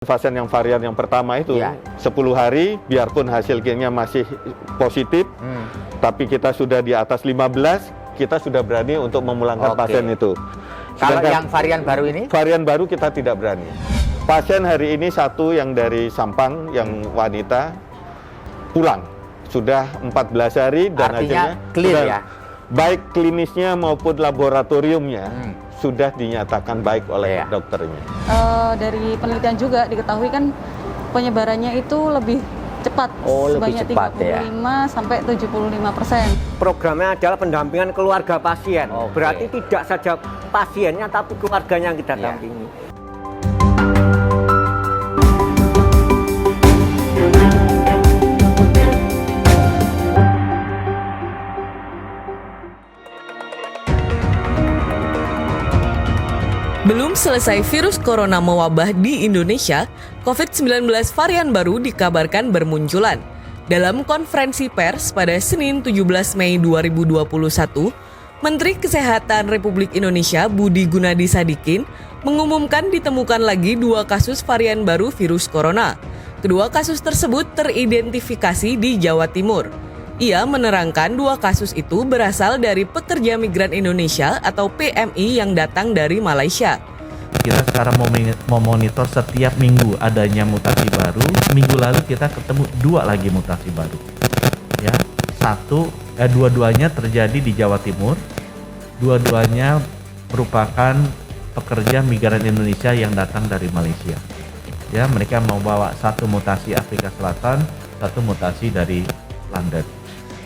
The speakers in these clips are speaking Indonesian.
Pasien yang varian yang pertama itu 10 hari biarpun hasil gennya masih positif, tapi kita sudah di atas 15, kita sudah berani untuk memulangkan pasien itu. Kalau yang varian baru ini? Varian baru kita tidak berani. Pasien hari ini satu yang dari Sampang, yang wanita, pulang. Sudah 14 hari dan artinya hasilnya clear ya? Baik klinisnya maupun laboratoriumnya sudah dinyatakan baik oleh dokternya. Dari penelitian juga diketahui kan penyebarannya itu lebih cepat, sebanyak 35 sampai 75%. Programnya adalah pendampingan keluarga pasien. Berarti tidak saja pasiennya tapi keluarganya yang kita dampingi. Belum selesai virus corona mewabah di Indonesia, COVID-19 varian baru dikabarkan bermunculan. Dalam konferensi pers pada Senin 17 Mei 2021, Menteri Kesehatan Republik Indonesia Budi Gunadi Sadikin mengumumkan ditemukan lagi 2 kasus varian baru virus corona. Kedua kasus tersebut teridentifikasi di Jawa Timur. Ia menerangkan 2 kasus itu berasal dari pekerja migran Indonesia atau PMI yang datang dari Malaysia. Kita sekarang memonitor setiap minggu adanya mutasi baru. Minggu lalu kita ketemu 2 lagi mutasi baru. Ya, dua-duanya terjadi di Jawa Timur. Dua-duanya merupakan pekerja migran Indonesia yang datang dari Malaysia. Ya, mereka membawa 1 mutasi Afrika Selatan, 1 mutasi dari London.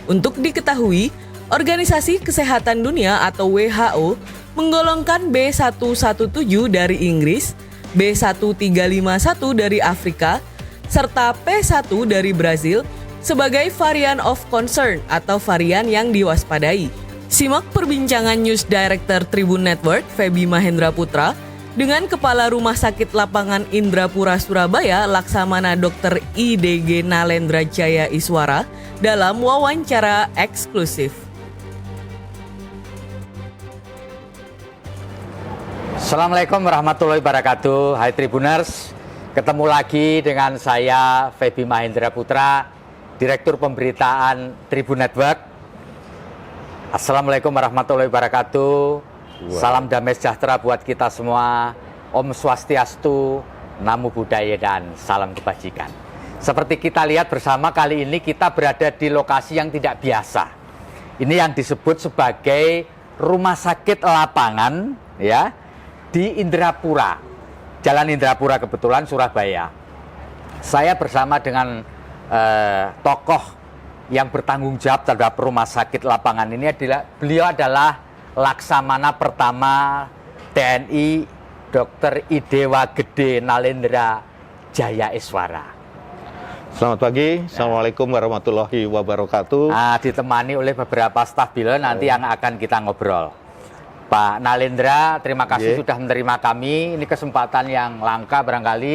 Untuk diketahui, Organisasi Kesehatan Dunia atau WHO menggolongkan B117 dari Inggris, B1351 dari Afrika, serta P1 dari Brazil sebagai varian of concern atau varian yang diwaspadai. Simak perbincangan News Director Tribun Network, Feby Mahendra Putra, dengan Kepala Rumah Sakit Lapangan Indrapura Surabaya, Laksamana Dr. IDG Nalendra Jaya Iswara, dalam wawancara eksklusif. Assalamualaikum warahmatullahi wabarakatuh. Hai Tribuners, ketemu lagi dengan saya Feby Mahendra Putra, Direktur Pemberitaan Tribun Network. Assalamualaikum warahmatullahi wabarakatuh. Salam damai sejahtera buat kita semua. Om Swastiastu, Namo Buddhaya, dan salam kebajikan. Seperti kita lihat bersama, kali ini kita berada di lokasi yang tidak biasa. Ini yang disebut sebagai rumah sakit lapangan ya, di Indrapura, Jalan Indrapura kebetulan, Surabaya. Saya bersama dengan tokoh yang bertanggung jawab terhadap rumah sakit lapangan ini beliau adalah Laksamana pertama TNI Dr. Idewa Gede Nalendra Jaya Iswara. Selamat pagi, Assalamualaikum warahmatullahi wabarakatuh. Ditemani oleh beberapa staf beliau nanti yang akan kita ngobrol. Pak Nalendra, terima kasih sudah menerima kami. Ini kesempatan yang langka barangkali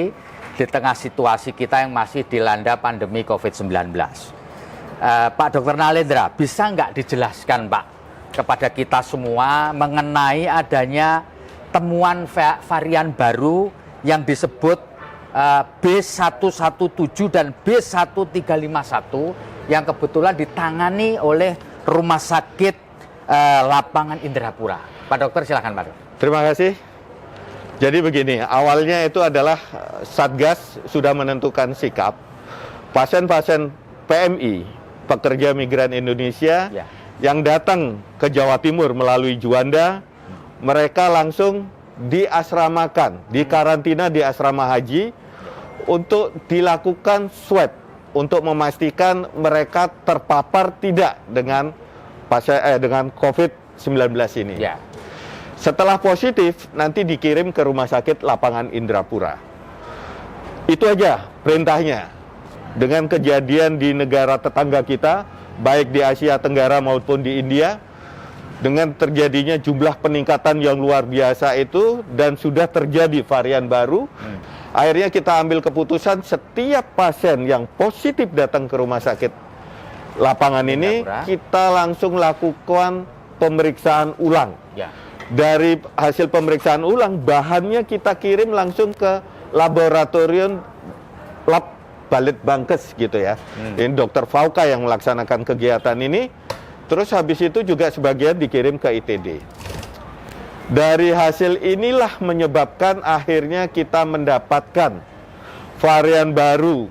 di tengah situasi kita yang masih dilanda pandemi COVID-19. Pak Dr. Nalendra, bisa nggak dijelaskan Pak kepada kita semua mengenai adanya temuan varian baru yang disebut B117 dan B1351 yang kebetulan ditangani oleh Rumah Sakit Lapangan Indrapura. Pak Dokter, silakan Pak Dokter. Terima kasih. Jadi begini, awalnya itu adalah Satgas sudah menentukan sikap pasien-pasien PMI, pekerja migran Indonesia yang datang ke Jawa Timur melalui Juanda, mereka langsung diasramakan, dikarantina di asrama haji untuk dilakukan swab untuk memastikan mereka terpapar tidak dengan dengan COVID-19 ini. Setelah positif, nanti dikirim ke Rumah Sakit Lapangan Indrapura. Itu aja perintahnya. Dengan kejadian di negara tetangga kita, baik di Asia Tenggara maupun di India, dengan terjadinya jumlah peningkatan yang luar biasa itu dan sudah terjadi varian baru, akhirnya kita ambil keputusan setiap pasien yang positif datang ke rumah sakit lapangan ini, kita langsung lakukan pemeriksaan ulang. Dari hasil pemeriksaan ulang, bahannya kita kirim langsung ke laboratorium lab Balitbangkes gitu ya. Ini Dr. Fauka yang melaksanakan kegiatan ini. Terus habis itu juga sebagian dikirim ke ITD. Dari hasil inilah menyebabkan akhirnya kita mendapatkan varian baru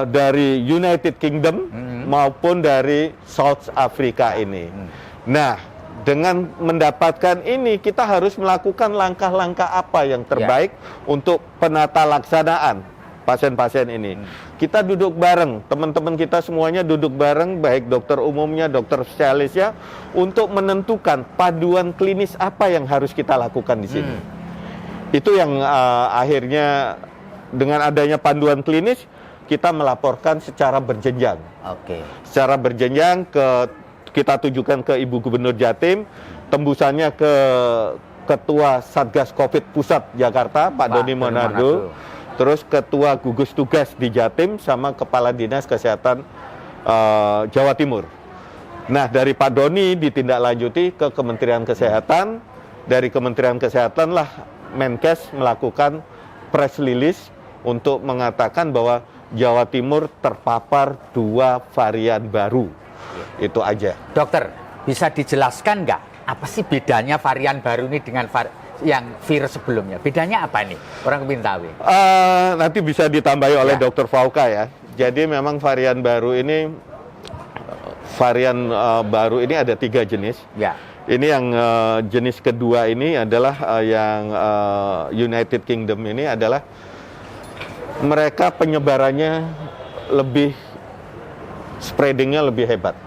dari United Kingdom maupun dari South Africa ini. Nah, dengan mendapatkan ini kita harus melakukan langkah-langkah apa yang terbaik untuk penata laksanaan pasien-pasien ini. Kita duduk bareng, teman-teman kita semuanya duduk bareng, baik dokter umumnya, dokter spesialisnya, untuk menentukan paduan klinis apa yang harus kita lakukan di sini. Itu yang akhirnya dengan adanya panduan klinis, kita melaporkan secara berjenjang. Secara berjenjang kita tujukan ke Ibu Gubernur Jatim, tembusannya ke Ketua Satgas Covid Pusat Jakarta, Pak Doni Monardo. Terus Ketua Gugus Tugas di Jatim sama Kepala Dinas Kesehatan Jawa Timur. Nah, dari Pak Doni ditindaklanjuti ke Kementerian Kesehatan. Dari Kementerian Kesehatan lah Menkes melakukan press release untuk mengatakan bahwa Jawa Timur terpapar 2 varian baru. Itu aja. Dokter, bisa dijelaskan nggak apa sih bedanya varian baru ini dengan yang virus sebelumnya? Bedanya apa nih? Orang kepingin tahu. Nanti bisa ditambahi oleh Dr. Fauka ya. Jadi memang varian baru ini ada 3 jenis. Ya. Ini yang jenis kedua ini adalah yang United Kingdom ini adalah mereka penyebarannya lebih spreadingnya lebih hebat.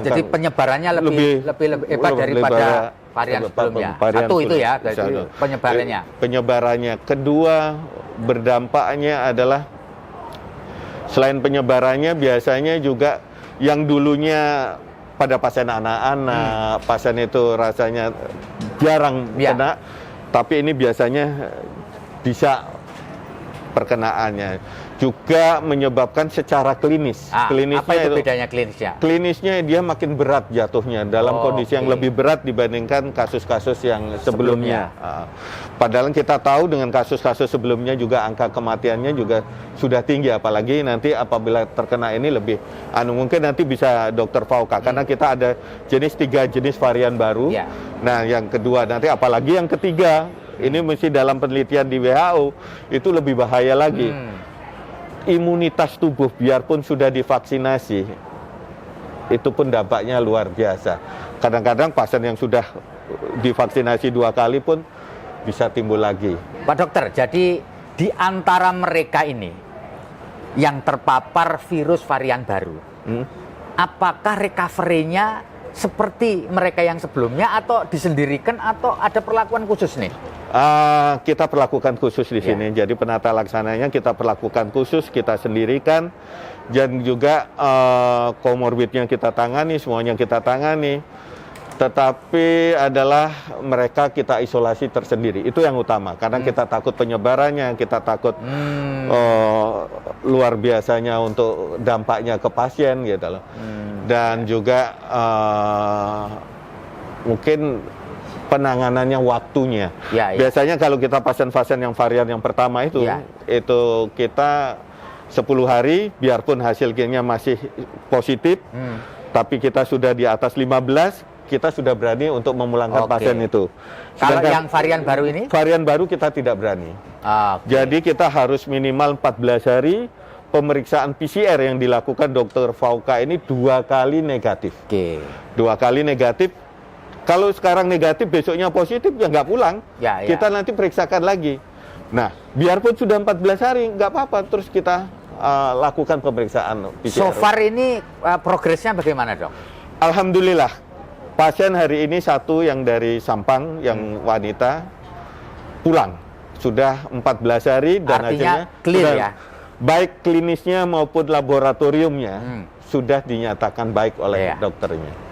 Jadi penyebarannya lebih hebat daripada varian sebelumnya. Satu itu ya, jadi penyebarannya. Penyebarannya. Kedua, berdampaknya adalah selain penyebarannya biasanya juga yang dulunya pada pasien anak-anak, pasien itu rasanya jarang kena, tapi ini biasanya bisa perkenaannya. Juga menyebabkan secara klinis. Klinisnya apa itu bedanya klinisnya? Klinisnya dia makin berat jatuhnya dalam kondisi yang lebih berat dibandingkan kasus-kasus yang sebelumnya. Padahal kita tahu dengan kasus-kasus sebelumnya juga angka kematiannya juga sudah tinggi, apalagi nanti apabila terkena ini lebih mungkin nanti bisa Dokter Fauka karena kita ada 3 jenis varian baru. Nah, yang kedua nanti apalagi yang ketiga ini mesti dalam penelitian di WHO itu lebih bahaya lagi. Imunitas tubuh biarpun sudah divaksinasi itu pun dampaknya luar biasa. Kadang-kadang pasien yang sudah divaksinasi 2 kali pun bisa timbul lagi. Pak Dokter, jadi di antara mereka ini yang terpapar virus varian baru, apakah recovery-nya seperti mereka yang sebelumnya atau disendirikan atau ada perlakuan khusus nih? Kita perlakukan khusus di sini. Jadi penata laksananya kita perlakukan khusus, kita sendirikan, dan juga komorbidnya kita tangani, semuanya kita tangani. Tetapi adalah mereka kita isolasi tersendiri. Itu yang utama, karena kita takut penyebarannya, kita takut luar biasanya untuk dampaknya ke pasien gitu loh. Dan juga mungkin penanganannya waktunya. Biasanya kalau kita pasien-pasien yang varian yang pertama itu kita 10 hari biarpun hasilnya masih positif, tapi kita sudah di atas 15, kita sudah berani untuk memulangkan pasien itu. Kalau yang varian baru ini? Varian baru kita tidak berani. Jadi kita harus minimal 14 hari pemeriksaan PCR yang dilakukan Dr. Fauka ini 2 kali negatif. 2 kali negatif. Kalau sekarang negatif, besoknya positif, ya nggak pulang. Kita nanti periksakan lagi. Nah, biarpun sudah 14 hari, nggak apa-apa. Terus kita lakukan pemeriksaan PCR. So far ini progresnya bagaimana, Dok? Alhamdulillah. Pasien hari ini 1 yang dari Sampang, yang wanita, pulang. Sudah 14 hari dan artinya hasilnya clear ya? Baik klinisnya maupun laboratoriumnya sudah dinyatakan baik oleh dokternya.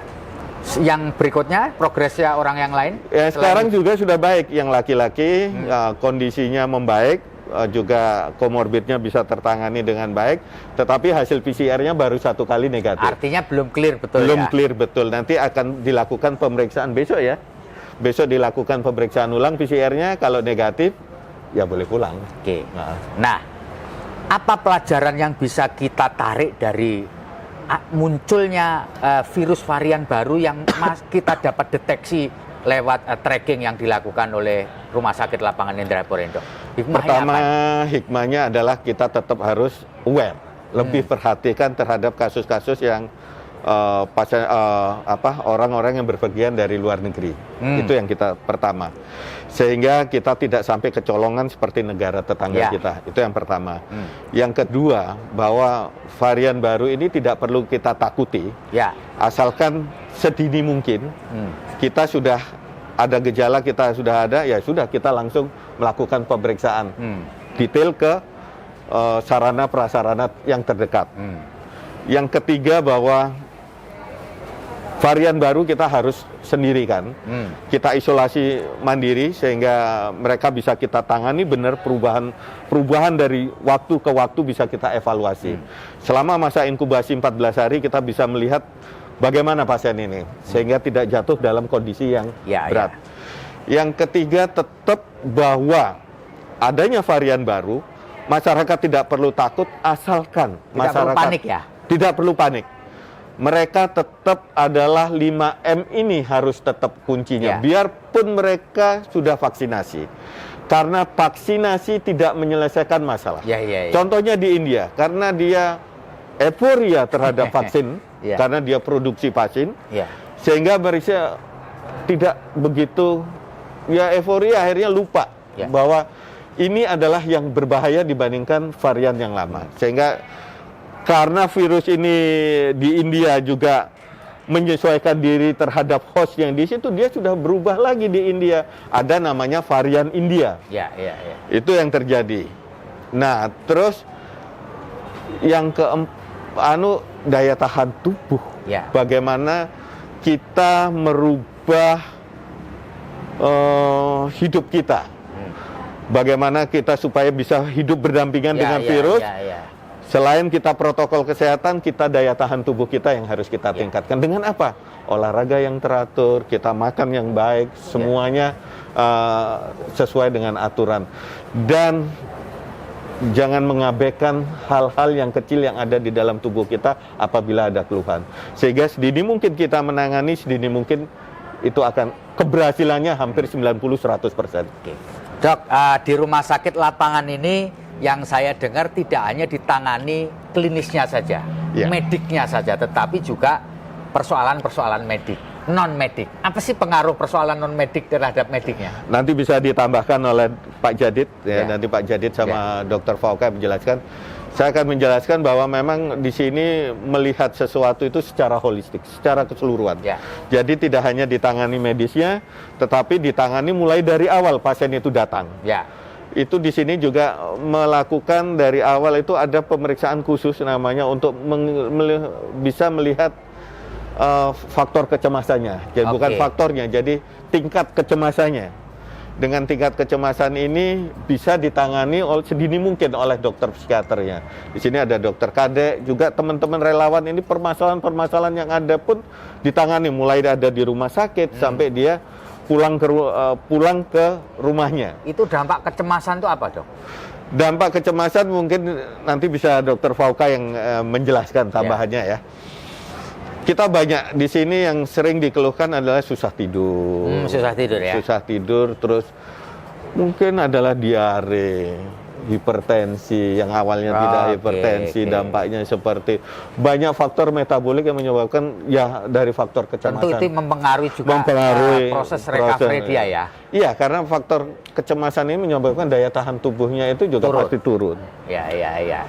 Yang berikutnya, progresnya orang yang lain? Ya, sekarang juga sudah baik. Yang laki-laki kondisinya membaik, juga komorbidnya bisa tertangani dengan baik, tetapi hasil PCR-nya baru 1 kali negatif. Artinya belum clear betul belum clear betul. Nanti akan dilakukan pemeriksaan besok ya. Besok dilakukan pemeriksaan ulang PCR-nya, kalau negatif ya boleh pulang. Oke. Nah, apa pelajaran yang bisa kita tarik dari munculnya virus varian baru yang kita dapat deteksi lewat tracking yang dilakukan oleh Rumah Sakit Lapangan Indrapura, Dok? Pertama, hikmahnya adalah kita tetap harus aware, lebih perhatikan terhadap kasus-kasus yang orang-orang yang berpergian dari luar negeri. Itu yang kita pertama. Sehingga kita tidak sampai kecolongan seperti negara tetangga kita. Itu yang pertama. Yang kedua, bahwa varian baru ini tidak perlu kita takuti. Asalkan sedini mungkin kita sudah ada gejala, kita sudah ada, ya sudah kita langsung melakukan pemeriksaan detail ke sarana prasarana yang terdekat. Yang ketiga, bahwa varian baru kita harus sendiri kan, kita isolasi mandiri sehingga mereka bisa kita tangani benar, perubahan dari waktu ke waktu bisa kita evaluasi. Selama masa inkubasi 14 hari kita bisa melihat bagaimana pasien ini sehingga tidak jatuh dalam kondisi yang berat. Yang ketiga, tetap bahwa adanya varian baru, masyarakat tidak perlu takut asalkan masyarakat tidak perlu panik. Mereka tetap adalah 5M ini harus tetap kuncinya. Biarpun mereka sudah vaksinasi. Karena vaksinasi tidak menyelesaikan masalah. Contohnya di India, karena dia euforia terhadap vaksin, karena dia produksi vaksin, sehingga mereka tidak begitu, euforia, akhirnya lupa bahwa ini adalah yang berbahaya dibandingkan varian yang lama. Sehingga karena virus ini di India juga menyesuaikan diri terhadap host yang di situ, dia sudah berubah lagi di India. Ada namanya varian India. Itu yang terjadi. Nah, terus yang daya tahan tubuh. Bagaimana kita merubah hidup kita. Bagaimana kita supaya bisa hidup berdampingan dengan virus. Selain kita protokol kesehatan, kita daya tahan tubuh kita yang harus kita tingkatkan. Dengan apa? Olahraga yang teratur, kita makan yang baik, semuanya sesuai dengan aturan. Dan jangan mengabaikan hal-hal yang kecil yang ada di dalam tubuh kita apabila ada keluhan. Sehingga sedini mungkin kita menangani, sedini mungkin itu akan keberhasilannya hampir 90-100%. Dok, di Rumah Sakit Lapangan ini yang saya dengar tidak hanya ditangani klinisnya saja, mediknya saja, tetapi juga persoalan-persoalan medik, non-medik. Apa sih pengaruh persoalan non-medik terhadap mediknya? Nanti bisa ditambahkan oleh Pak Jadid, nanti Pak Jadid sama Dr. Fauka menjelaskan. Saya akan menjelaskan bahwa memang di sini melihat sesuatu itu secara holistik, secara keseluruhan. Jadi tidak hanya ditangani medisnya, tetapi ditangani mulai dari awal pasien itu datang. Itu di sini juga melakukan dari awal itu ada pemeriksaan khusus namanya untuk bisa melihat faktor kecemasannya. Jadi bukan faktornya, jadi tingkat kecemasannya. Dengan tingkat kecemasan ini bisa ditangani sedini mungkin oleh dokter psikiaternya. Di sini ada dokter kadek, juga teman-teman relawan ini permasalahan-permasalahan yang ada pun ditangani. Mulai ada di rumah sakit sampai dia pulang ke rumahnya. Itu dampak kecemasan itu apa, Dok? Dampak kecemasan mungkin nanti bisa Dokter Fauka yang menjelaskan tambahannya ya. Kita banyak di sini yang sering dikeluhkan adalah susah tidur. Susah tidur ya. Susah tidur, terus mungkin adalah diare, hipertensi yang awalnya tidak hipertensi, dampaknya seperti banyak faktor metabolik yang menyebabkan dari faktor kecemasan. Tentu itu mempengaruhi juga proses recovery dia ya. Iya, karena faktor kecemasan ini menyebabkan daya tahan tubuhnya itu juga pasti turun. Ya.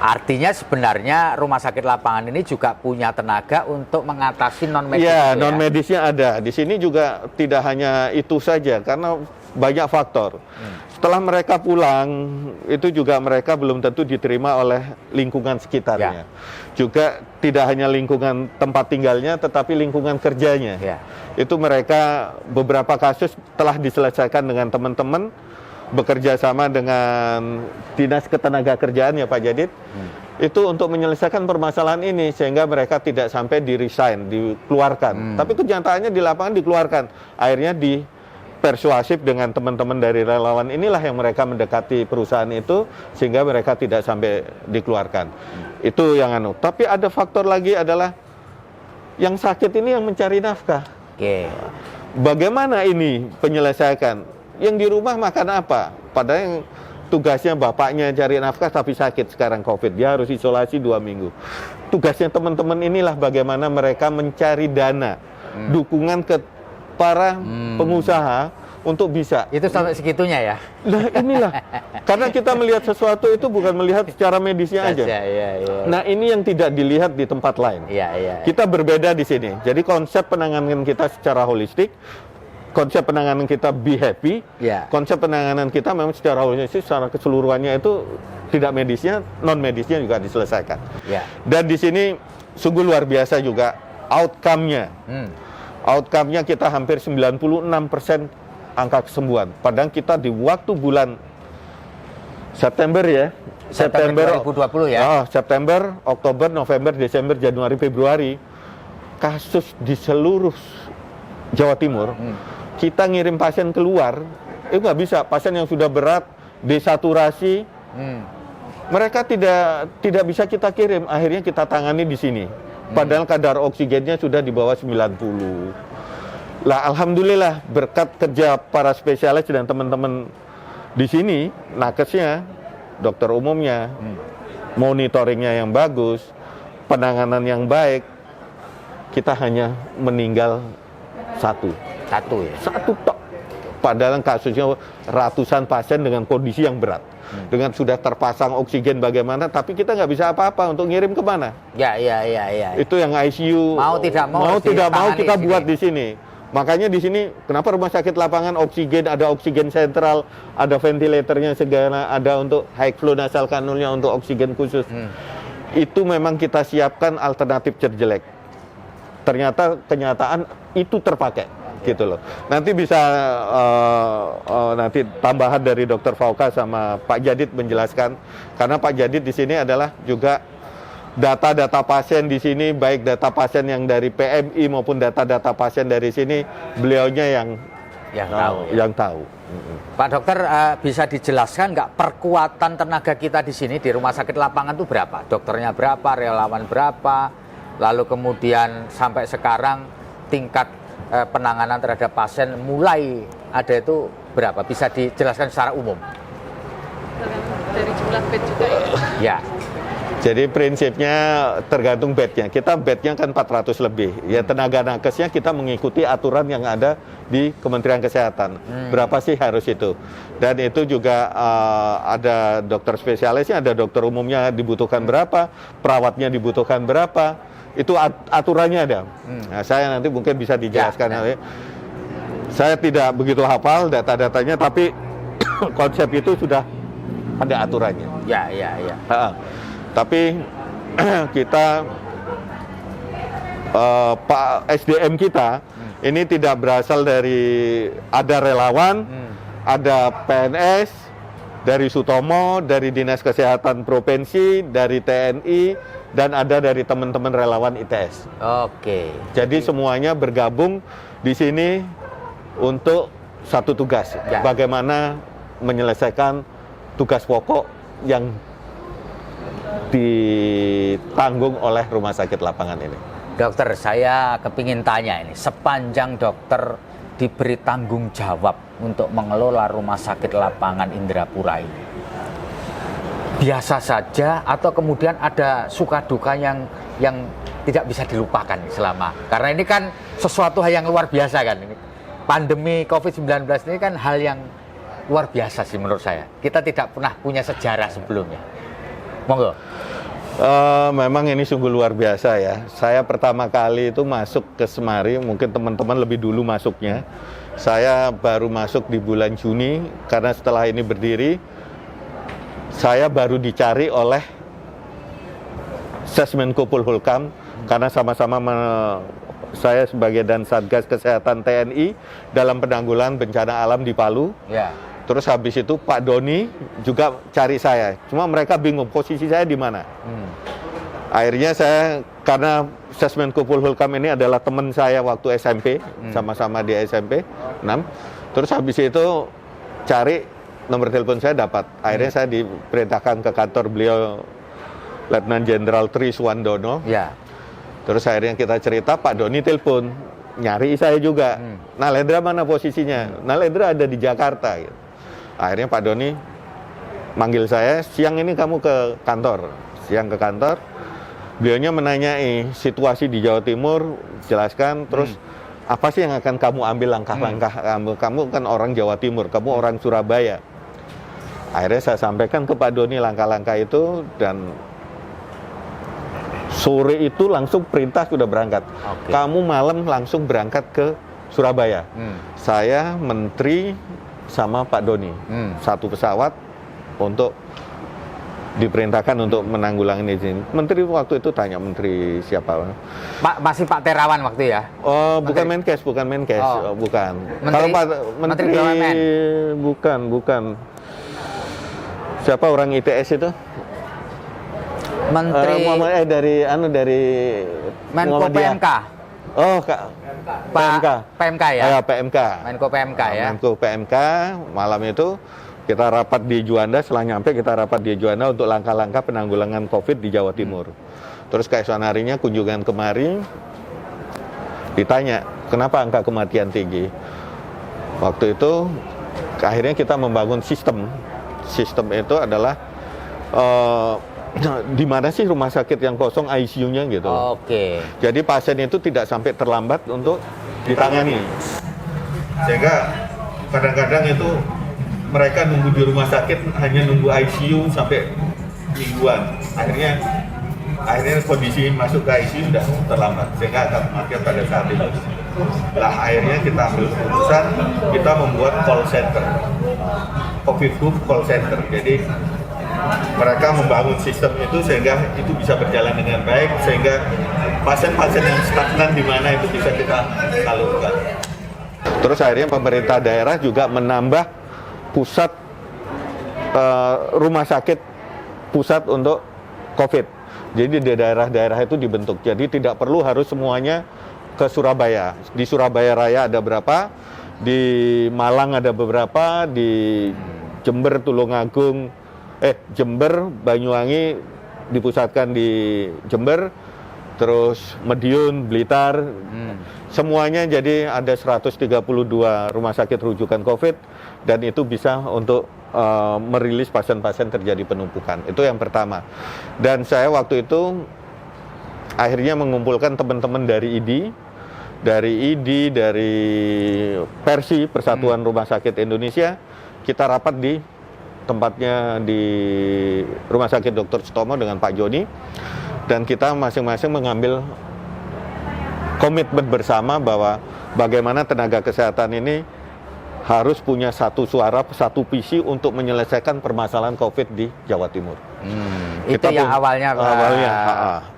Artinya sebenarnya Rumah Sakit Lapangan ini juga punya tenaga untuk mengatasi non-medis. Iya, non-medisnya ada. Di sini juga tidak hanya itu saja, karena banyak faktor. Setelah mereka pulang, itu juga mereka belum tentu diterima oleh lingkungan sekitarnya. Juga tidak hanya lingkungan tempat tinggalnya, tetapi lingkungan kerjanya. Itu mereka beberapa kasus telah diselesaikan dengan teman-teman, bekerja sama dengan Dinas Ketenagakerjaan ya Pak Jadid, itu untuk menyelesaikan permasalahan ini sehingga mereka tidak sampai di-resign, dikeluarkan. Tapi kenyataannya di lapangan dikeluarkan. Akhirnya persuasif dengan teman-teman dari relawan inilah yang mereka mendekati perusahaan itu sehingga mereka tidak sampai dikeluarkan. Itu yang Tapi ada faktor lagi adalah yang sakit ini yang mencari nafkah. Oke. Bagaimana ini penyelesaian? Yang di rumah makan apa? Padahal yang tugasnya bapaknya cari nafkah tapi sakit sekarang COVID. Dia harus isolasi 2 minggu. Tugasnya teman-teman inilah bagaimana mereka mencari dana, dukungan ke para pengusaha untuk bisa. Itu sampai segitunya ya? Nah inilah, karena kita melihat sesuatu itu bukan melihat secara medisnya aja. Iya. Nah ini yang tidak dilihat di tempat lain. Iya. Kita berbeda di sini. Jadi konsep penanganan kita secara holistik, konsep penanganan kita be happy, konsep penanganan kita memang secara holistik, secara keseluruhannya itu tidak medisnya, non medisnya juga diselesaikan. Dan di sini sungguh luar biasa juga outcome-nya. Outcome-nya kita hampir 96% angka kesembuhan. Padahal kita di waktu bulan September ya. September 2020 ya. September, Oktober, November, Desember, Januari, Februari. Kasus di seluruh Jawa Timur. Kita ngirim pasien keluar, itu nggak bisa. Pasien yang sudah berat, desaturasi, mereka tidak bisa kita kirim. Akhirnya kita tangani di sini. Padahal kadar oksigennya sudah di bawah 90. Lah alhamdulillah berkat kerja para spesialis dan teman-teman di sini, nakesnya, dokter umumnya, monitoringnya yang bagus, penanganan yang baik, kita hanya meninggal satu ya? Satu tok. Padahal kasusnya ratusan pasien dengan kondisi yang berat. Dengan sudah terpasang oksigen bagaimana, tapi kita nggak bisa apa-apa untuk ngirim kemana. Ya. Itu yang ICU mau tidak mau kita buat di sini. Makanya di sini kenapa rumah sakit lapangan oksigen, ada oksigen sentral, ada ventilatornya segala, ada untuk high flow nasal kanulnya untuk oksigen khusus. Itu memang kita siapkan alternatif terjelek. Ternyata kenyataan itu terpakai. Gitu loh. Nanti bisa nanti tambahan dari Dr. Fauka sama Pak Jadid menjelaskan, karena Pak Jadid di sini adalah juga data-data pasien di sini, baik data pasien yang dari PMI maupun data-data pasien dari sini, beliaunya yang tahu. Pak Dokter, bisa dijelaskan nggak perkuatan tenaga kita di sini di rumah sakit lapangan itu berapa? Dokternya berapa, relawan berapa, lalu kemudian sampai sekarang tingkat penanganan terhadap pasien mulai ada itu berapa? Bisa dijelaskan secara umum? Dari jumlah bed juga ya? Jadi prinsipnya tergantung bednya. Kita bednya kan 400 lebih. Ya tenaga nakesnya kita mengikuti aturan yang ada di Kementerian Kesehatan. Berapa sih harus itu? Dan itu juga ada dokter spesialisnya, ada dokter umumnya dibutuhkan berapa, perawatnya dibutuhkan berapa. Itu aturannya ada. Nah, saya nanti mungkin bisa dijelaskan. Saya tidak begitu hafal data-datanya, tapi konsep itu sudah ada aturannya. Ya. Tapi kita Pak SDM kita ini tidak berasal dari ada relawan, ada PNS, dari Sutomo, dari Dinas Kesehatan Provinsi, dari TNI, dan ada dari teman-teman relawan ITS. Oke. Jadi semuanya bergabung di sini untuk satu tugas, bagaimana menyelesaikan tugas pokok yang ditanggung oleh rumah sakit lapangan ini. Dokter, saya kepingin tanya ini, sepanjang dokter diberi tanggung jawab untuk mengelola rumah sakit lapangan Indrapura ini, biasa saja atau kemudian ada suka duka yang tidak bisa dilupakan selama, karena ini kan sesuatu hal yang luar biasa kan, ini pandemi COVID-19 ini kan hal yang luar biasa sih menurut saya. Kita tidak pernah punya sejarah sebelumnya. Monggo. Memang ini sungguh luar biasa ya. Saya pertama kali itu masuk ke Semari, mungkin teman-teman lebih dulu masuknya. Saya baru masuk di bulan Juni, karena setelah ini berdiri, saya baru dicari oleh Sesmenko Polhukam, karena sama-sama saya sebagai dan Satgas Kesehatan TNI dalam penanggulangan bencana alam di Palu. Terus habis itu Pak Doni juga cari saya. Cuma mereka bingung posisi saya di mana. Akhirnya saya, karena Sesmenko Polhukam ini adalah teman saya waktu SMP, sama-sama di SMP 6. Terus habis itu cari nomor telepon saya dapat. Akhirnya saya diperintahkan ke kantor beliau, Letnan Jenderal Tri Suwandono. Ya. Terus akhirnya kita cerita, Pak Doni telepon, nyari saya juga. Nalendra mana posisinya? Nalendra ada di Jakarta. Gitu. Akhirnya Pak Doni manggil saya, siang ini kamu ke kantor. Siang ke kantor, beliaunya menanyai situasi di Jawa Timur, jelaskan, terus apa sih yang akan kamu ambil langkah-langkah kamu kan orang Jawa Timur, kamu orang Surabaya. Akhirnya saya sampaikan ke Pak Doni langkah-langkah itu, dan sore itu langsung perintah sudah berangkat. Kamu malam langsung berangkat ke Surabaya. Saya, Menteri, sama Pak Doni. Satu pesawat untuk diperintahkan untuk menanggulangi ini. Menteri waktu itu tanya, Menteri siapa? Masih Pak Terawan waktu ya? Oh, bukan Menkes, bukan. Menteri, Kalau Pak Menteri BUMN. bukan. Siapa orang ITS itu? Menteri dari Menko Muhammadiyah. PMK. Oh, Kak. PMK. PMK ya? PMK. Menko PMK ya? Menko PMK, malam itu kita rapat di Juanda, setelah nyampe kita rapat di Juanda untuk langkah-langkah penanggulangan COVID di Jawa Timur. Terus keesokan harinya kunjungan kemari, ditanya, kenapa angka kematian tinggi? Waktu itu, akhirnya kita membangun sistem. Sistem itu adalah, di mana sih rumah sakit yang kosong ICU-nya gitu. Jadi pasien itu tidak sampai terlambat untuk ditangani. Sehingga kadang-kadang itu mereka nunggu di rumah sakit hanya nunggu ICU sampai mingguan. Akhirnya kondisi masuk ke ICU sudah terlambat, sehingga angka kematian pada saat itu. Lah akhirnya kita ambil keputusan, kita membuat call center, COVID-19 call center. Jadi mereka membangun sistem itu sehingga itu bisa berjalan dengan baik, sehingga pasien-pasien yang stagnan di mana itu bisa kita salurkan. Terus akhirnya pemerintah daerah juga menambah pusat rumah sakit pusat untuk COVID. Jadi di daerah-daerah itu dibentuk. Jadi tidak perlu harus semuanya ke Surabaya. Di Surabaya Raya ada berapa, di Malang ada beberapa, di Jember, Tulungagung, Jember, Banyuwangi dipusatkan di Jember, terus Madiun, Blitar, semuanya jadi ada 132 rumah sakit rujukan COVID, dan itu bisa untuk merilis pasien-pasien terjadi penumpukan. Itu yang pertama. Dan saya waktu itu akhirnya mengumpulkan teman-teman dari ID, dari Persi, Persatuan Rumah Sakit Indonesia. Kita rapat di tempatnya di Rumah Sakit Dr. Sutomo dengan Pak Joni, dan kita masing-masing mengambil komitmen bersama bahwa bagaimana tenaga kesehatan ini harus punya satu suara, satu visi untuk menyelesaikan permasalahan COVID di Jawa Timur. Itu yang awalnya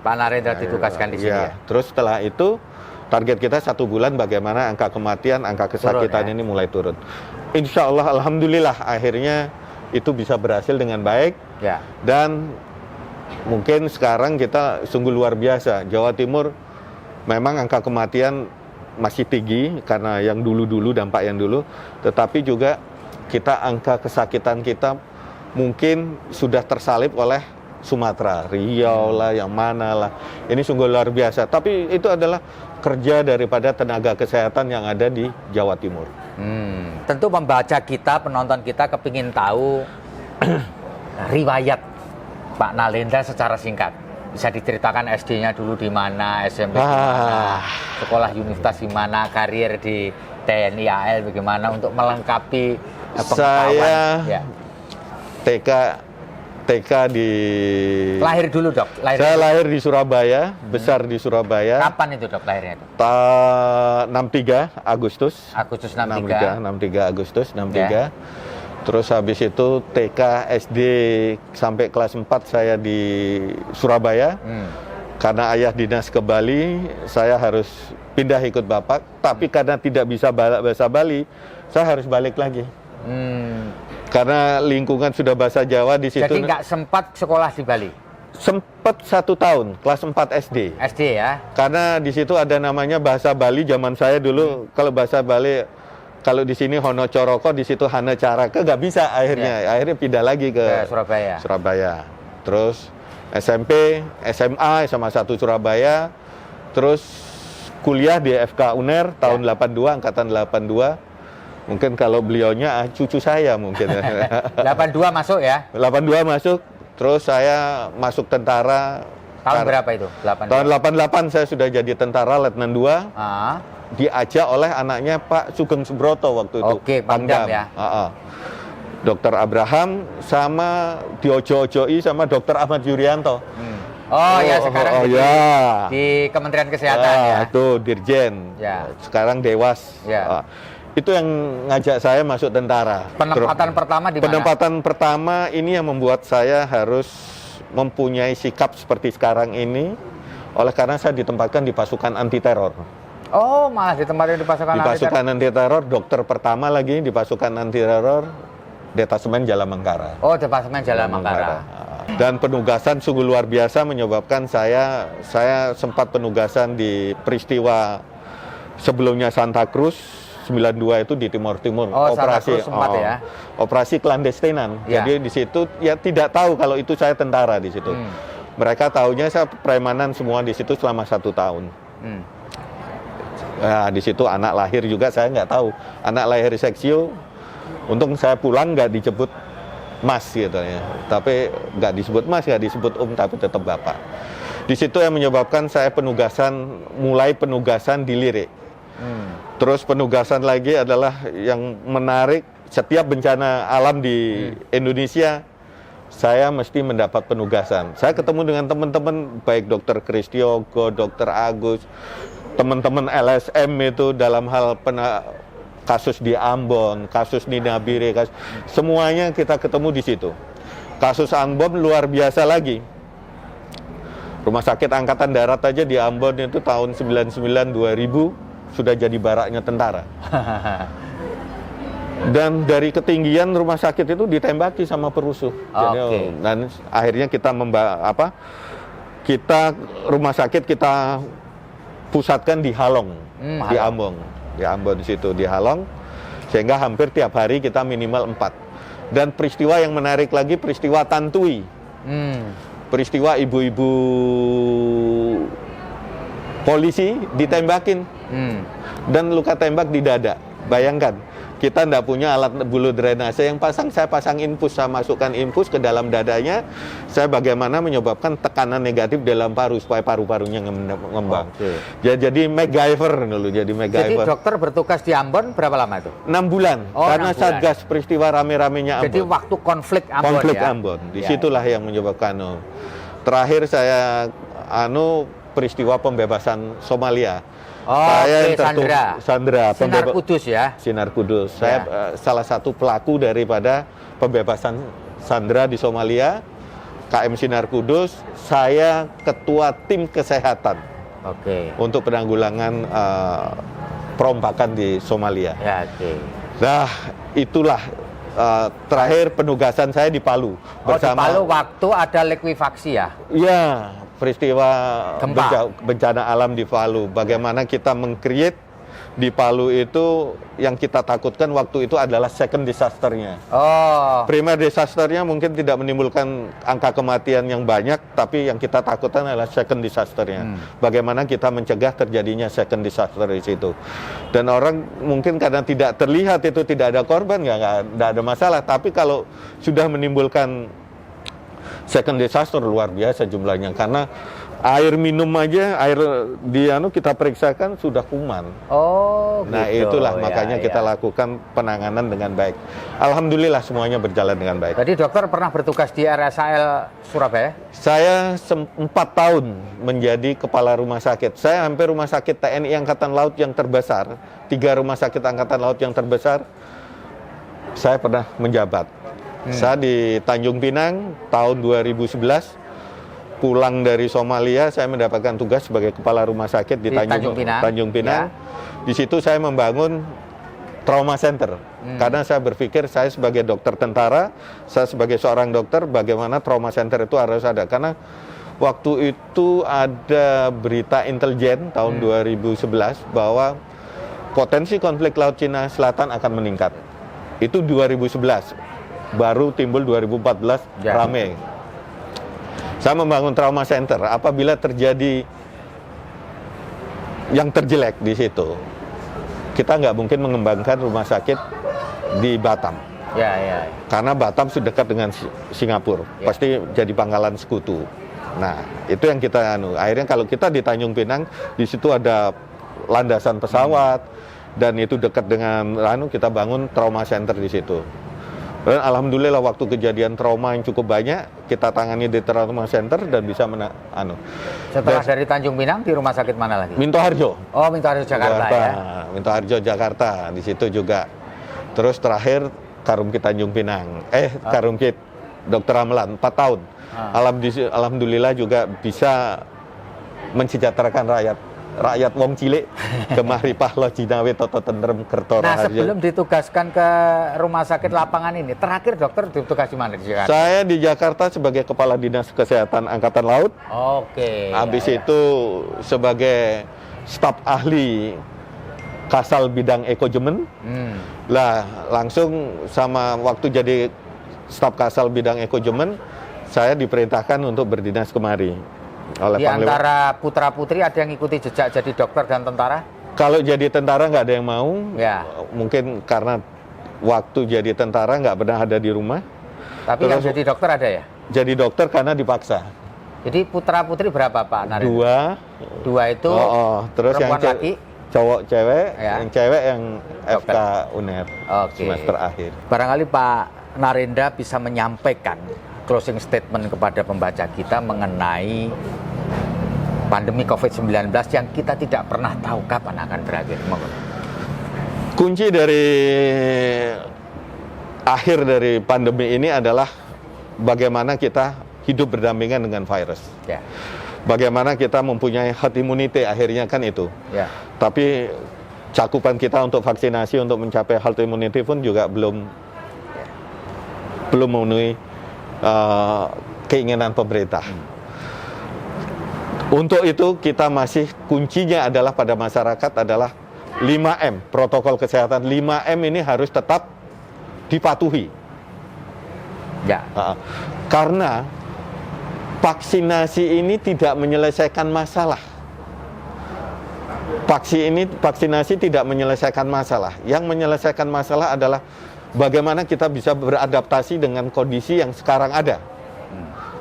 Pak Narendra ditugaskan di sini ya. Terus setelah itu target kita 1 bulan bagaimana angka kematian, angka kesakitan ini mulai turun. Insya Allah, alhamdulillah akhirnya itu bisa berhasil dengan baik. Dan mungkin sekarang kita sungguh luar biasa. Jawa Timur memang angka kematian masih tinggi karena yang dulu-dulu, dampak yang dulu, tetapi juga kita angka kesakitan kita mungkin sudah tersalip oleh Sumatera, Riau lah, yang mana lah. Ini sungguh luar biasa. Tapi itu adalah kerja daripada tenaga kesehatan yang ada di Jawa Timur. Tentu membaca kita, penonton kita kepingin tahu riwayat Pak Nalendra secara singkat. Bisa diceritakan SD-nya dulu di mana, SMP di mana, sekolah universitas di mana, karir di TNI AL bagaimana untuk melengkapi pengetahuan. Saya TK di... Lahir dulu dok? Saya lahir di Surabaya, besar di Surabaya. Kapan itu dok lahirnya? 63 Agustus. Agustus 63. 63 Agustus 63. Terus habis itu TK, SD sampai kelas 4 saya di Surabaya. Karena ayah dinas ke Bali, saya harus pindah ikut bapak. Tapi karena tidak bisa bahasa Bali, saya harus balik lagi. Karena lingkungan sudah bahasa Jawa di situ. Jadi nggak sempat sekolah di Bali? Sempat 1 tahun, kelas 4 SD. SD ya? Karena di situ ada namanya bahasa Bali zaman saya dulu. Kalau bahasa Bali Kalau di sini Hono Coroko, di situ Hana Caraka, nggak bisa akhirnya. Akhirnya pindah lagi ke Surabaya. Terus SMP, SMA 1 Surabaya. Terus kuliah di FK UNER tahun 82, angkatan 82. Mungkin kalau beliaunya cucu saya mungkin. 82 masuk ya? 82 masuk. Terus saya masuk tentara. Tahun berapa itu? 82. Tahun 88 saya sudah jadi tentara Letnan 2. Diajak oleh anaknya Pak Sugeng Subroto waktu itu. Oke, Pangdam ya. Dr. Abraham sama diojo-ojoi sama Dr. Ahmad Yuryanto. Oh ya, sekarang di Kementerian Kesehatan ya. Itu Dirjen. Ya. Sekarang Dewas. Ya. Itu yang ngajak saya masuk tentara. Penempatan pertama di mana? Penempatan pertama ini yang membuat saya harus mempunyai sikap seperti sekarang ini. Oleh karena saya ditempatkan di pasukan anti teror. Oh, malah ditempatin di pasukan anti teror. Di pasukan anti teror, dokter pertama lagi di pasukan anti teror, Detasemen Jalamangkara. Oh, Detasemen Jalamangkara. Dan penugasan sungguh luar biasa menyebabkan saya sempat penugasan di peristiwa sebelumnya Santa Cruz 92 itu di Timur Timur. Operasi sempat ya. Operasi klandestinan. Ya. Jadi di situ ya tidak tahu kalau itu saya tentara di situ. Mereka tahunya saya premanan semua di situ selama 1 tahun. Nah, di situ anak lahir juga saya nggak tahu. Anak lahir seksio, untung saya pulang nggak dijemput Mas gitu ya. Tapi nggak disebut Mas, nggak disebut tapi tetap Bapak. Di situ yang menyebabkan saya mulai penugasan di Lirik. Terus penugasan lagi adalah yang menarik, setiap bencana alam di Indonesia, saya mesti mendapat penugasan. Saya ketemu dengan teman-teman, baik Dr. Kristiogo, Dr. Agus, teman-teman LSM itu dalam hal kasus di Ambon, kasus di Nabire, semuanya kita ketemu di situ. Kasus Ambon luar biasa lagi. Rumah sakit Angkatan Darat aja di Ambon itu tahun 99-2000 sudah jadi baraknya tentara. Dan dari ketinggian rumah sakit itu ditembaki sama perusuh. Dan akhirnya kita rumah sakit kita pusatkan di Halong, di Ambon. Di Ambon situ, di Halong. Sehingga hampir tiap hari kita minimal 4. Dan peristiwa yang menarik lagi, peristiwa Tantui. Peristiwa ibu-ibu polisi ditembakin. Dan luka tembak di dada. Bayangkan, kita tidak punya alat bulu drainase yang saya pasang infus, saya masukkan infus ke dalam dadanya, saya bagaimana menyebabkan tekanan negatif dalam paru supaya paru-parunya mengembang. Jadi MacGyver dulu, jadi MacGyver. Jadi dokter bertugas di Ambon berapa lama itu? 6 bulan, karena 6 bulan. Satgas peristiwa rame-ramenya Ambon. Jadi waktu konflik Ambon Ambon, disitulah yang menyebabkan. Terakhir saya peristiwa pembebasan Somalia. Saya yang Sandra, Sinar Kudus ya. Sinar Kudus. Saya salah satu pelaku daripada pembebasan Sandra di Somalia. KM Sinar Kudus. Saya ketua tim kesehatan. Untuk penanggulangan perombakan di Somalia. Nah, itulah terakhir penugasan saya di Palu. Di Palu waktu ada likuifaksi ya? Iya. Peristiwa bencana alam di Palu. Bagaimana kita meng-create di Palu itu yang kita takutkan waktu itu adalah second disasternya. Primer disasternya mungkin tidak menimbulkan angka kematian yang banyak, tapi yang kita takutkan adalah second disasternya. Bagaimana kita mencegah terjadinya second disaster di situ. Dan orang mungkin karena tidak terlihat itu tidak ada korban, nggak ada masalah. Tapi kalau sudah menimbulkan second disaster luar biasa jumlahnya, karena air minum aja, air kita periksakan sudah kuman. Nah itulah makanya kita lakukan penanganan dengan baik. Alhamdulillah semuanya berjalan dengan baik. Jadi dokter pernah bertugas di RSAL Surabaya? Saya 4 tahun menjadi kepala rumah sakit. Saya hampir rumah sakit TNI Angkatan Laut yang terbesar, 3 rumah sakit Angkatan Laut yang terbesar, saya pernah menjabat. Saya di Tanjung Pinang tahun 2011 pulang dari Somalia, saya mendapatkan tugas sebagai kepala rumah sakit di Tanjung Pinang. Di situ saya membangun trauma center. Karena saya berpikir saya sebagai dokter tentara, saya sebagai seorang dokter, bagaimana trauma center itu harus ada. Karena waktu itu ada berita intelijen tahun 2011 bahwa potensi konflik Laut Cina Selatan akan meningkat. Itu 2011, baru timbul 2014 Ya. rame. Saya membangun trauma center. Apabila terjadi yang terjelek di situ, kita nggak mungkin mengembangkan rumah sakit di Batam. Ya. Karena Batam sudah dekat dengan Singapura, Ya. pasti jadi pangkalan sekutu. Nah, itu yang kita akhirnya kalau kita di Tanjung Pinang, di situ ada landasan pesawat dan itu dekat dengan kita bangun trauma center di situ. Dan alhamdulillah waktu kejadian trauma yang cukup banyak, kita tangani di trauma center dan bisa Setelah dari Tanjung Pinang di rumah sakit mana lagi? Minto Harjo. Oh, Minto Harjo Jakarta ya. Minto Harjo Jakarta, di situ juga. Terus terakhir Karumkit Tanjung Pinang. Karumkit Dr. Ramlan 4 tahun. Alhamdulillah juga bisa mensejahterakan rakyat wong cilik kemaripah lo jinawe toto tentrem kerto Nah, raharjo. sebelum ditugaskan ke rumah sakit lapangan ini, terakhir dokter ditugas di mana di Jakarta? Saya di Jakarta sebagai Kepala Dinas Kesehatan Angkatan Laut. Oke. Habis ya. itu sebagai staf ahli Kasal bidang ekojemen. Lah langsung sama waktu jadi staf Kasal bidang ekojemen, saya diperintahkan untuk berdinas kemari oleh Di Panglima. antara putra-putri ada yang ikuti jejak jadi dokter dan tentara? Kalau jadi tentara nggak ada yang mau, Ya. mungkin karena waktu jadi tentara nggak pernah ada di rumah. Tapi yang Terus- jadi dokter ada ya? Jadi dokter karena dipaksa. Jadi putra-putri berapa Pak Narendra? 2. Dua itu Terus yang perempuan laki? cowok cewek, Ya. yang cewek yang Dokter. FK UNER Oke. semester akhir. Barangkali Pak Narendra bisa menyampaikan closing statement kepada pembaca kita mengenai pandemi COVID-19 yang kita tidak pernah tahu kapan akan berakhir. Monggo. Kunci dari akhir dari pandemi ini adalah bagaimana kita hidup berdampingan dengan virus. Ya. Bagaimana kita mempunyai herd immunity akhirnya kan itu. Ya. Tapi cakupan kita untuk vaksinasi untuk mencapai herd immunity pun juga belum memenuhi keinginan pemerintah. Untuk itu kita masih kuncinya adalah pada masyarakat adalah 5M, protokol kesehatan 5M ini harus tetap dipatuhi. Ya. Karena vaksinasi ini tidak menyelesaikan masalah. Vaksinasi tidak menyelesaikan masalah. Yang menyelesaikan masalah adalah bagaimana kita bisa beradaptasi dengan kondisi yang sekarang ada.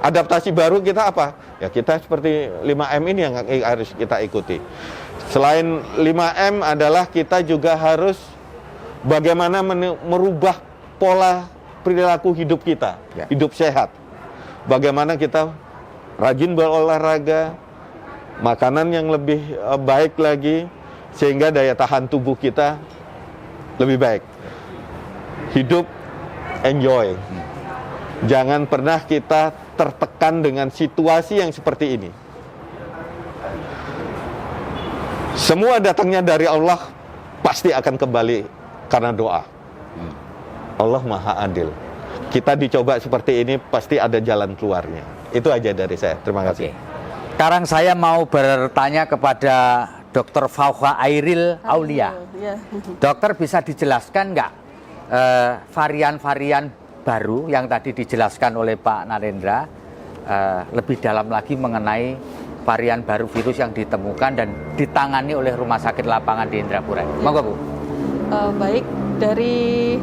Adaptasi baru kita apa? Ya kita seperti 5M ini yang harus kita ikuti. Selain 5M adalah kita juga harus bagaimana merubah pola perilaku hidup kita, Ya. hidup sehat. Bagaimana kita rajin berolahraga, makanan yang lebih baik lagi, sehingga daya tahan tubuh kita lebih baik. Hidup, enjoy. Jangan pernah kita tertekan dengan situasi yang seperti ini. Semua datangnya dari Allah, pasti akan kembali karena doa. Allah Maha Adil. Kita dicoba seperti ini, pasti ada jalan keluarnya. Itu aja dari saya. Terima kasih. Oke. Sekarang saya mau bertanya kepada Dr. Fauha Airil Aulia. Ya. Dokter bisa dijelaskan nggak varian-varian baru yang tadi dijelaskan oleh Pak Narendra lebih dalam lagi mengenai varian baru virus yang ditemukan dan ditangani oleh Rumah Sakit Lapangan di Indrapura. Monggo Bu. Baik, dari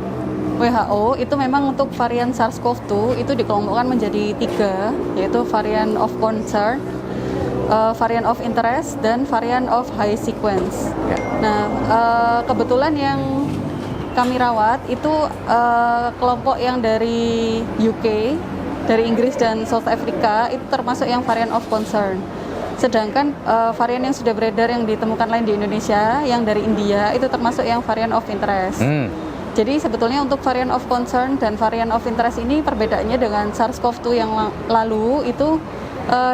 WHO itu memang untuk varian SARS-CoV-2 itu dikelompokkan menjadi 3, yaitu varian of concern, varian of interest, dan varian of high sequence. Ya. Nah, kebetulan yang kami rawat itu kelompok yang dari UK, dari Inggris dan South Africa itu termasuk yang varian of concern. Sedangkan varian yang sudah beredar yang ditemukan lain di Indonesia, yang dari India itu termasuk yang varian of interest. Jadi sebetulnya untuk varian of concern dan varian of interest ini perbedaannya dengan SARS-CoV-2 yang lalu itu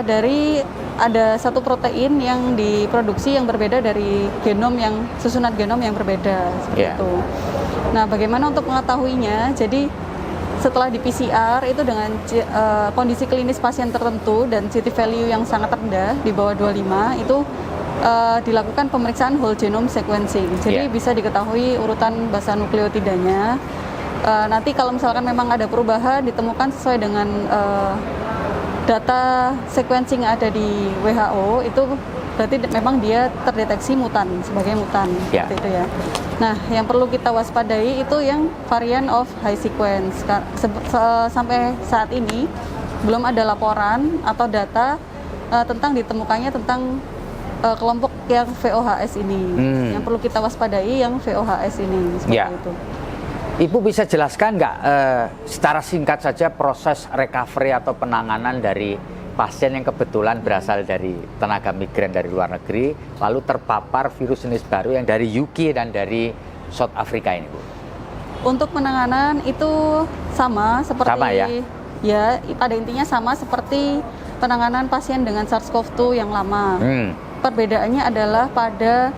dari ada satu protein yang diproduksi yang berbeda dari genom yang susunan genom yang berbeda seperti itu. Nah, bagaimana untuk mengetahuinya? Jadi setelah di PCR itu dengan kondisi klinis pasien tertentu dan CT value yang sangat rendah di bawah 25 itu dilakukan pemeriksaan whole genome sequencing. Jadi bisa diketahui urutan basa nukleotidanya. Nanti kalau misalkan memang ada perubahan ditemukan sesuai dengan data sequencing yang ada di WHO, itu berarti memang dia terdeteksi mutan sebagai mutan, seperti itu ya. Nah, yang perlu kita waspadai itu yang varian of high sequence. Sampai saat ini belum ada laporan atau data tentang ditemukannya tentang kelompok yang VOHS ini. Yang perlu kita waspadai yang VOHS ini, seperti itu. Ibu bisa jelaskan nggak secara singkat saja proses recovery atau penanganan dari pasien yang kebetulan berasal dari tenaga migran dari luar negeri, lalu terpapar virus jenis baru yang dari UK dan dari South Africa ini, Bu? Untuk penanganan itu sama seperti ya, pada intinya sama seperti penanganan pasien dengan SARS-CoV-2 yang lama. Perbedaannya adalah pada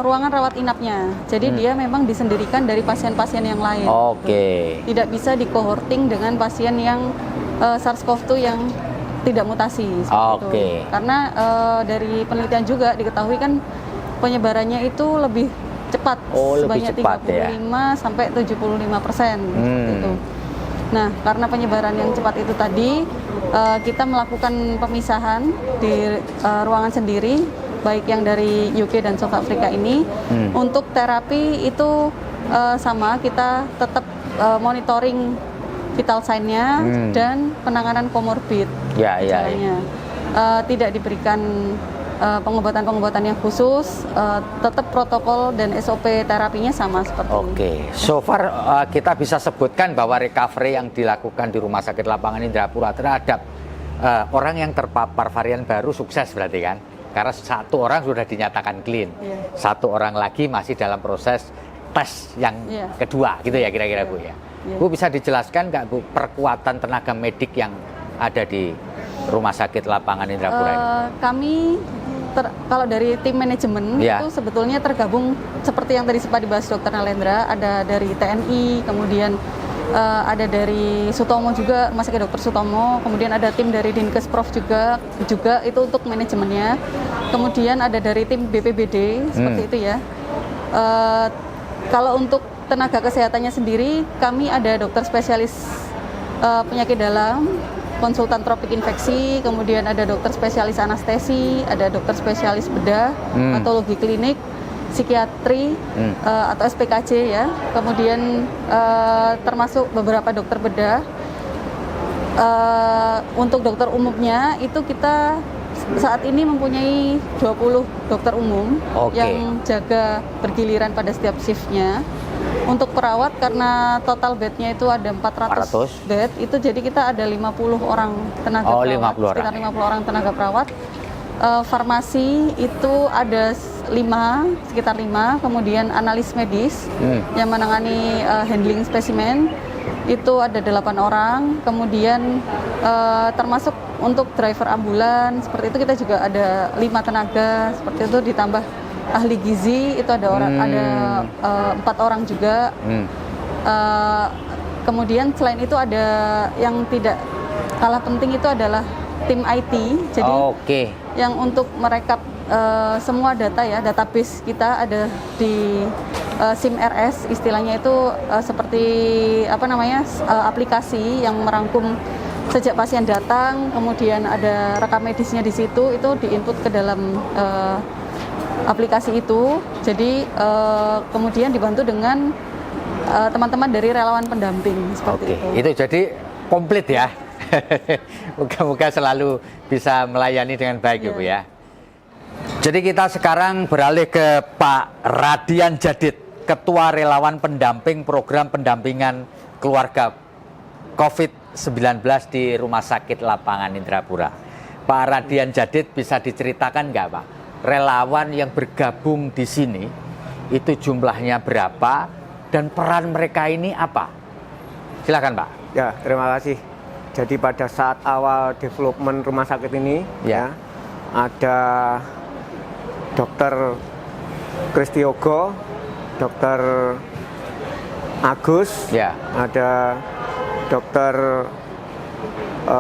ruangan rawat inapnya. Jadi dia memang disendirikan dari pasien-pasien yang lain. Tidak bisa di-cohorting dengan pasien yang SARS-CoV-2 yang tidak mutasi seperti itu. Karena dari penelitian juga diketahui kan penyebarannya itu lebih cepat, sebanyak 35 sampai 75%. Gitu. Nah, karena penyebaran yang cepat itu tadi, kita melakukan pemisahan di ruangan sendiri, baik yang dari UK dan South Africa ini. Untuk terapi itu sama, kita tetap monitoring vital sign-nya dan penanganan komorbid gejalanya. Tidak diberikan pengobatan-pengobatan yang khusus, tetap protokol dan SOP terapinya sama seperti ini. So far kita bisa sebutkan bahwa recovery yang dilakukan di Rumah Sakit Lapangan Indrapura terhadap orang yang terpapar varian baru sukses berarti kan? Karena satu orang sudah dinyatakan clean, satu orang lagi masih dalam proses tes yang kedua, gitu ya kira-kira Bu ya. Bu bisa dijelaskan nggak Bu perkuatan tenaga medik yang ada di Rumah Sakit Lapangan Indrapura ini? Kami kalau dari tim manajemen itu sebetulnya tergabung seperti yang tadi sempat dibahas Dr. Nalendra, ada dari TNI, kemudian ada dari Sutomo juga, Rumah Sakit Dr. Sutomo, kemudian ada tim dari Dinkes Prof juga itu untuk manajemennya, kemudian ada dari tim BPBD seperti itu ya. Kalau untuk tenaga kesehatannya sendiri, kami ada dokter spesialis penyakit dalam, konsultan tropik infeksi, kemudian ada dokter spesialis anestesi, ada dokter spesialis bedah, patologi klinik, psikiatri atau SPKJ ya, kemudian termasuk beberapa dokter bedah. Untuk dokter umumnya itu kita saat ini mempunyai 20 dokter umum yang jaga bergiliran pada setiap shiftnya. Untuk perawat karena total bednya itu ada 400 bed, itu jadi kita ada 50 orang tenaga perawat, sekitar 50 orang tenaga perawat. Farmasi itu ada sekitar 5, kemudian analis medis yang menangani handling spesimen itu ada 8 orang, kemudian termasuk untuk driver ambulan seperti itu kita juga ada 5 tenaga seperti itu, ditambah ahli gizi itu ada 4 orang juga. Kemudian selain itu ada yang tidak kalah penting itu adalah tim IT, jadi yang untuk merekap semua data ya, database kita ada di SIM-RS istilahnya itu seperti aplikasi yang merangkum sejak pasien datang, kemudian ada rekam medisnya di situ, itu diinput ke dalam aplikasi itu. Jadi kemudian dibantu dengan teman-teman dari relawan pendamping seperti itu. Itu jadi komplit ya. Moga-moga selalu bisa melayani dengan baik ya Bu ya. Jadi kita sekarang beralih ke Pak Radian Djadid, Ketua Relawan Pendamping Program Pendampingan Keluarga COVID-19 di Rumah Sakit Lapangan Indrapura. Pak Radian Djadid bisa diceritakan nggak Pak, relawan yang bergabung di sini itu jumlahnya berapa dan peran mereka ini apa? Silakan Pak. Ya, terima kasih. Jadi pada saat awal development rumah sakit ini ya ada Dr. Kristiogo, Dr. Agus, ada Dr.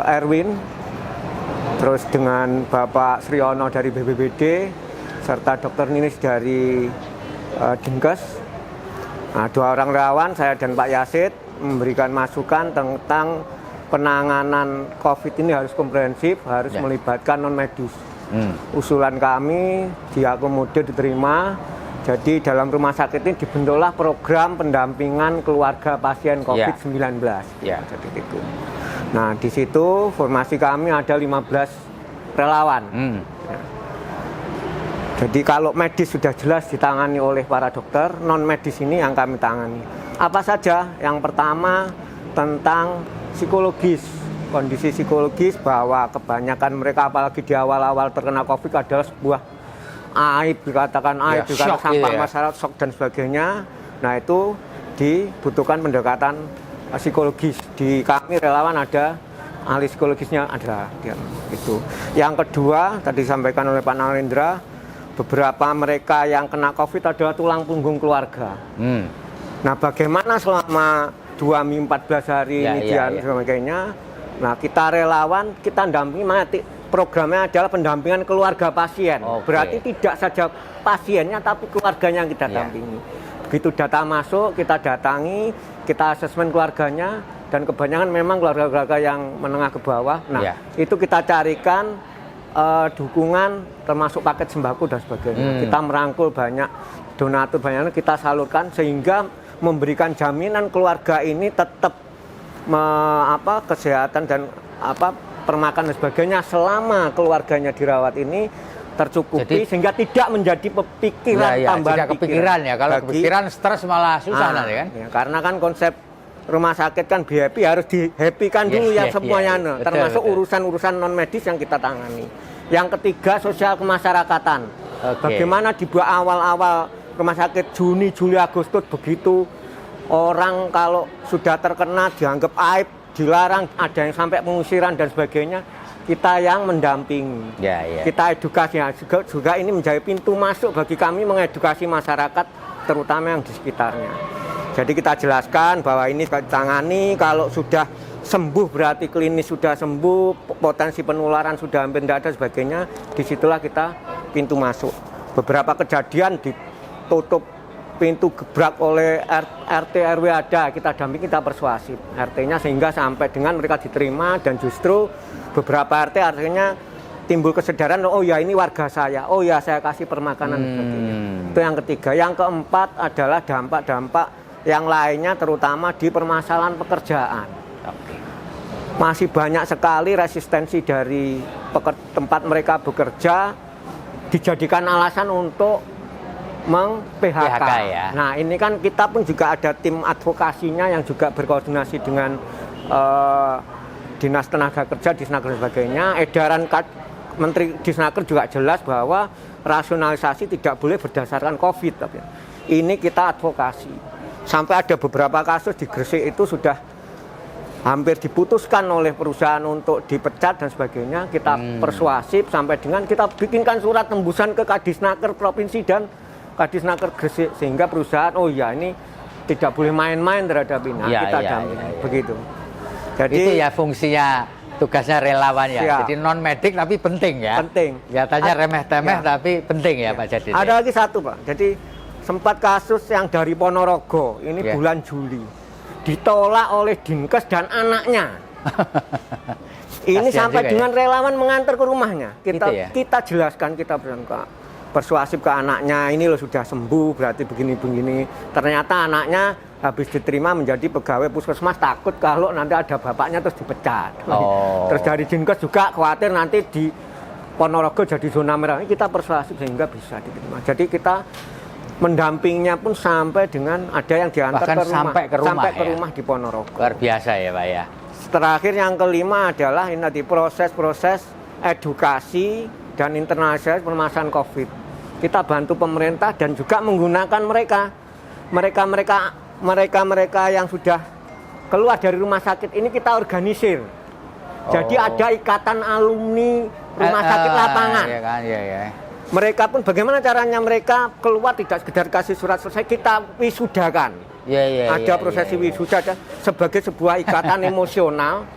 Erwin, terus dengan Bapak Sriono dari BPBD, serta Dr. Ninis dari Dinkes. Nah, 2 orang relawan, saya dan Pak Yasid, memberikan masukan tentang penanganan COVID ini harus komprehensif, harus melibatkan non-medis. Usulan kami diakomodir, diterima. Jadi dalam rumah sakit ini dibentuklah program pendampingan keluarga pasien COVID-19. Jadi itu. Nah, di situ formasi kami ada 15 relawan. Ya. Jadi kalau medis sudah jelas ditangani oleh para dokter, non medis ini yang kami tangani. Apa saja? Yang pertama tentang psikologis, kondisi psikologis bahwa kebanyakan mereka apalagi di awal-awal terkena COVID adalah sebuah aib, dikatakan aib, dikatakan sampah masyarakat, shock dan sebagainya. Nah, itu dibutuhkan pendekatan psikologis. Di kami relawan ada ahli psikologisnya, ada itu. Yang kedua tadi disampaikan oleh Pak Narendra, beberapa mereka yang kena COVID adalah tulang punggung keluarga. Nah, bagaimana selama 2 minggu 14 hari ini dan sebagainya. Nah, kita relawan, kita dampingi mati. Programnya adalah pendampingan keluarga pasien. Berarti tidak saja pasiennya tapi keluarganya yang kita dampingi. Begitu data masuk, kita datangi, kita asesmen keluarganya, dan kebanyakan memang keluarga-keluarga yang menengah ke bawah. Nah, itu kita carikan dukungan termasuk paket sembako dan sebagainya. Kita merangkul banyak donatur, banyak kita salurkan sehingga memberikan jaminan keluarga ini tetap kesehatan dan permakan dan sebagainya selama keluarganya dirawat ini tercukupi. Jadi, sehingga tidak menjadi pikiran tambahan tidak kepikiran ya. Kalau kepikiran stres malah susah nanti kan. Ya, karena kan konsep rumah sakit kan be happy, harus di happy-kan dulu semuanya. Termasuk urusan-urusan non medis yang kita tangani. Yang ketiga sosial kemasyarakatan. Bagaimana di awal-awal rumah sakit Juni, Juli, Agustus begitu orang kalau sudah terkena dianggap aib, dilarang, ada yang sampai pengusiran dan sebagainya, kita yang mendampingi. Kita edukasi juga ini menjadi pintu masuk bagi kami mengedukasi masyarakat terutama yang di sekitarnya. Jadi kita jelaskan bahwa ini tangani, kalau sudah sembuh berarti klinis sudah sembuh, potensi penularan sudah hampir tidak ada sebagainya, disitulah kita pintu masuk. Beberapa kejadian ditutup pintu gebrak oleh RT RW ada, kita dampingi, kita persuasif RT-nya sehingga sampai dengan mereka diterima, dan justru beberapa RT artinya timbul kesadaran, oh ya ini warga saya, oh ya saya kasih permakanan sebagainya. Itu yang ketiga. Yang keempat adalah dampak-dampak yang lainnya terutama di permasalahan pekerjaan. Masih banyak sekali resistensi dari tempat mereka bekerja dijadikan alasan untuk meng-PHK. Nah, ini kan kita pun juga ada tim advokasinya yang juga berkoordinasi dengan Dinas Tenaga Kerja, Disnaker dan sebagainya. Edaran Menteri Disnaker juga jelas bahwa rasionalisasi tidak boleh berdasarkan COVID. Ini kita advokasi. Sampai ada beberapa kasus di Gresik itu sudah hampir diputuskan oleh perusahaan untuk dipecat dan sebagainya. Kita persuasif sampai dengan kita bikinkan surat tembusan ke Kadisnaker Provinsi dan Kadisnaker Gresik, sehingga perusahaan oh ya ini tidak boleh main-main terhadap ini. Kita dampingi begitu. Jadi itu ya fungsinya, tugasnya relawan ya. Jadi non medik tapi penting ya. Penting. Kelihatannya remeh-temeh tapi penting ya Pak Jadid. Ada lagi satu Pak. Jadi sempat kasus yang dari Ponorogo ini bulan Juli ditolak oleh Dinkes dan anaknya. Ini sampai dengan relawan mengantar ke rumahnya. Kita jelaskan, kita persuasif ke anaknya, ini loh sudah sembuh berarti begini-begini. Ternyata anaknya habis diterima menjadi pegawai puskesmas, takut kalau nanti ada bapaknya terus dipecat. Terus dari Dinkes juga khawatir nanti di Ponorogo jadi zona merah. Ini kita persuasif sehingga bisa diterima. Jadi kita mendampingnya pun sampai dengan ada yang diantar bahkan ke rumah, sampai ke rumah di Ponorogo. Luar biasa ya Pak ya. Terakhir yang kelima adalah ini tadi proses-proses edukasi dan internalisasi permasalahan COVID. Kita bantu pemerintah dan juga menggunakan mereka yang sudah keluar dari rumah sakit ini kita organisir. Jadi ada ikatan alumni rumah sakit lapangan. Iya kan, iya. Mereka pun bagaimana caranya mereka keluar tidak sekedar kasih surat selesai, kita wisudakan. Ada prosesi wisuda sebagai sebuah ikatan emosional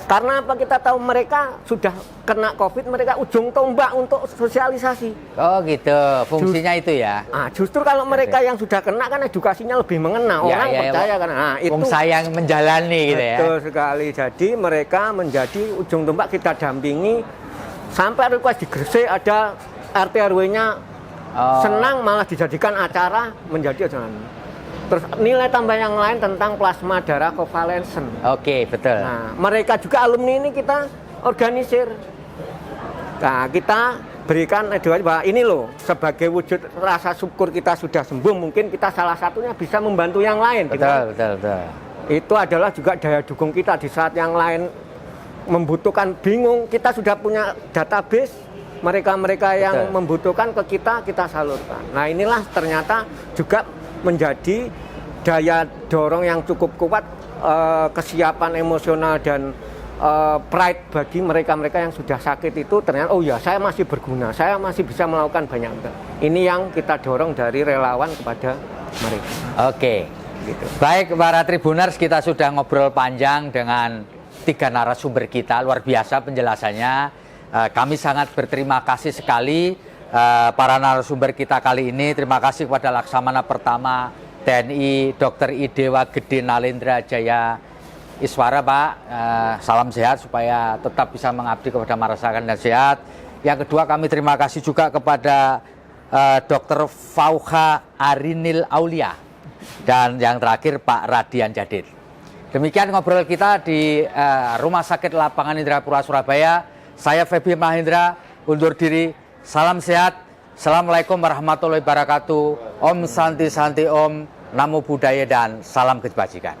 Karena apa, kita tahu mereka sudah kena COVID, mereka ujung tombak untuk sosialisasi. Oh gitu, fungsinya itu ya. Nah, justru kalau mereka yang sudah kena kan edukasinya lebih mengena, orang percaya kan. Nah, itu saya yang menjalani gitu ya. betul sekali. Jadi mereka menjadi ujung tombak, kita dampingi sampai request di Gresik ada RT RW-nya senang, malah dijadikan acara menjadi acara. Terus nilai tambah yang lain tentang plasma darah kovalensen. Oke, betul. Nah, mereka juga alumni ini kita organisir. Nah, kita berikan edukasi bahwa ini loh, sebagai wujud rasa syukur kita sudah sembuh, mungkin kita salah satunya bisa membantu yang lain. Betul, betul. Itu adalah juga daya dukung kita di saat yang lain membutuhkan, bingung, kita sudah punya database, mereka-mereka yang membutuhkan ke kita salurkan. Nah, inilah ternyata juga menjadi daya dorong yang cukup kuat, kesiapan emosional dan pride bagi mereka-mereka yang sudah sakit itu, ternyata oh ya, saya masih berguna, saya masih bisa melakukan banyak hal. Ini yang kita dorong dari relawan kepada mereka. Oke, gitu. Baik para Tribuners, kita sudah ngobrol panjang dengan 3 narasumber kita, luar biasa penjelasannya. Kami sangat berterima kasih sekali para narasumber kita kali ini. Terima kasih kepada Laksamana Pertama TNI Dr. Idewa Gede Nalendra Jaya Iswara, Pak. Salam sehat supaya tetap bisa mengabdi kepada masyarakat dan sehat. Yang kedua, kami terima kasih juga kepada Dr. Fauha Arinil Aulia. Dan yang terakhir Pak Radian Jadid. Demikian ngobrol kita di Rumah Sakit Lapangan Indrapura Surabaya. Saya Feby Mahendra undur diri. Salam sehat. Assalamualaikum warahmatullahi wabarakatuh. Om Santi Santi Om. Namo Buddhaya dan salam kebajikan.